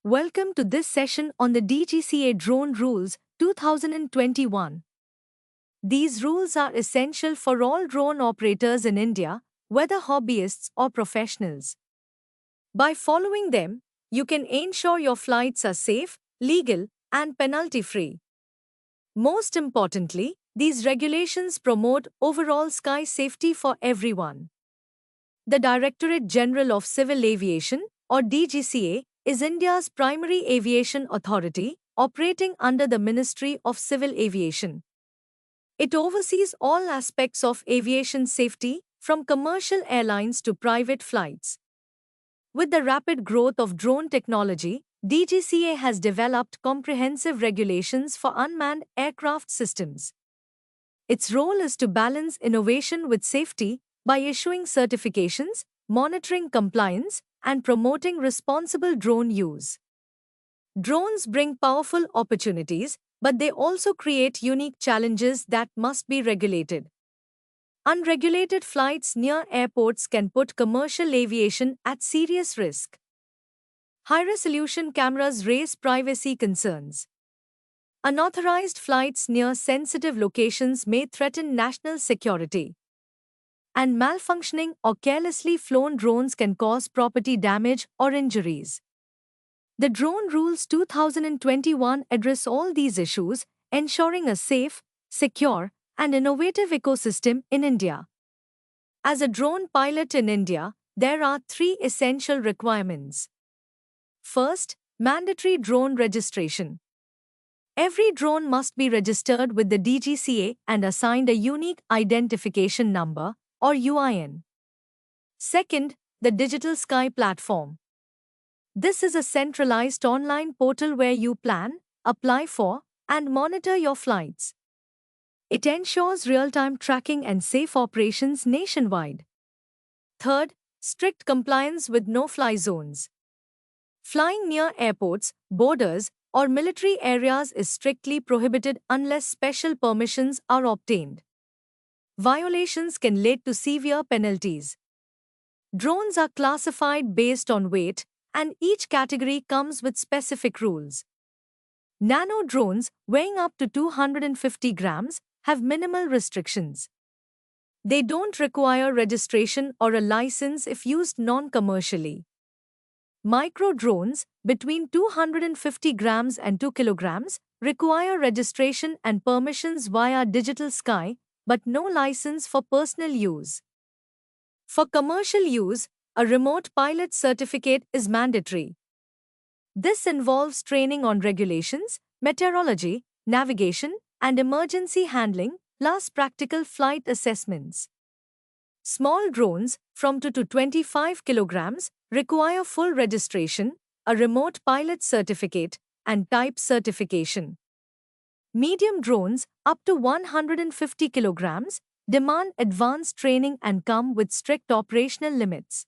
Welcome to this session on the DGCA Drone Rules 2021. These rules are essential for all drone operators in India, whether hobbyists or professionals. By following them, you can ensure your flights are safe, legal, and penalty free. Most importantly, these regulations promote overall sky safety for everyone. The Directorate General of Civil Aviation, or DGCA, is India's primary aviation authority, operating under the Ministry of Civil Aviation. It oversees all aspects of aviation safety, from commercial airlines to private flights. With the rapid growth of drone technology, DGCA has developed comprehensive regulations for unmanned aircraft systems. Its role is to balance innovation with safety by issuing certifications, monitoring compliance, and promoting responsible drone use. Drones bring powerful opportunities, but they also create unique challenges that must be regulated. Unregulated flights near airports can put commercial aviation at serious risk. High-resolution cameras raise privacy concerns. Unauthorized flights near sensitive locations may threaten national security. And malfunctioning or carelessly flown drones can cause property damage or injuries. The Drone Rules 2021 address all these issues, ensuring a safe, secure, and innovative ecosystem in India. As a drone pilot in India, there are three essential requirements. First, mandatory drone registration. Every drone must be registered with the DGCA and assigned a unique identification number, or UIN. Second, the Digital Sky Platform. This is a centralized online portal where you plan, apply for, and monitor your flights. It ensures real-time tracking and safe operations nationwide. Third, strict compliance with no-fly zones. Flying near airports, borders, or military areas is strictly prohibited unless special permissions are obtained. Violations can lead to severe penalties. Drones are classified based on weight, and each category comes with specific rules. Nano drones, weighing up to 250 grams, have minimal restrictions. They don't require registration or a license if used non-commercially. Micro drones, between 250 grams and 2 kilograms, require registration and permissions via Digital Sky, but no license for personal use. For commercial use, a remote pilot certificate is mandatory. This involves training on regulations, meteorology, navigation, and emergency handling, plus practical flight assessments. Small drones, from 2 to 25 kilograms, require full registration, a remote pilot certificate, and type certification. Medium drones, up to 150 kilograms, demand advanced training and come with strict operational limits.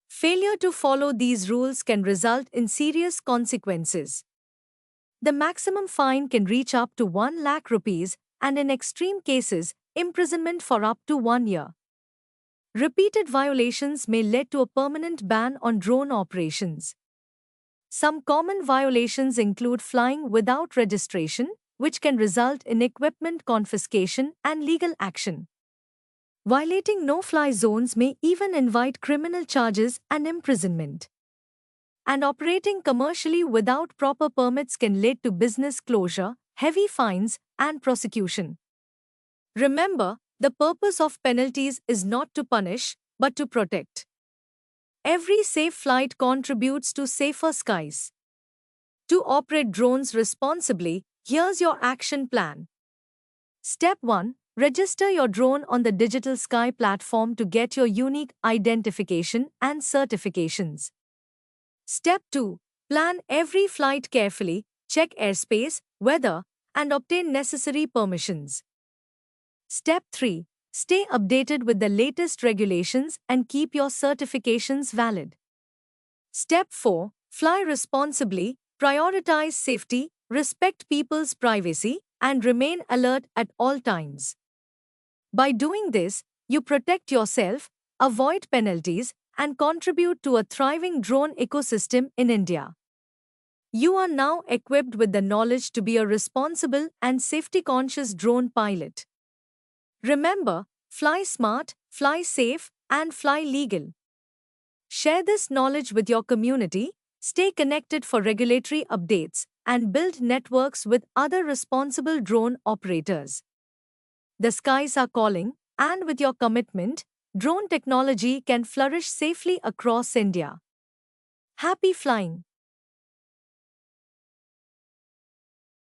Failure to follow these rules can result in serious consequences. The maximum fine can reach up to 1 lakh rupees and in extreme cases, imprisonment for up to 1 year. Repeated violations may lead to a permanent ban on drone operations. Some common violations include flying without registration, which can result in equipment confiscation and legal action. Violating no-fly zones may even invite criminal charges and imprisonment. And operating commercially without proper permits can lead to business closure, heavy fines, and prosecution. Remember, the purpose of penalties is not to punish, but to protect. Every safe flight contributes to safer skies. To operate drones responsibly, here's your action plan. Step 1. Register your drone on the Digital Sky platform to get your unique identification and certifications. Step 2. Plan every flight carefully, check airspace, weather, and obtain necessary permissions. Step 3. Stay updated with the latest regulations and keep your certifications valid. Step 4. Fly responsibly, prioritize safety, respect people's privacy, and remain alert at all times. By doing this, you protect yourself, avoid penalties, and contribute to a thriving drone ecosystem in India. You are now equipped with the knowledge to be a responsible and safety conscious drone pilot. Remember, fly smart, fly safe, and fly legal. Share this knowledge with your community, stay connected for regulatory updates, and build networks with other responsible drone operators. The skies are calling, and with your commitment, drone technology can flourish safely across India. Happy flying!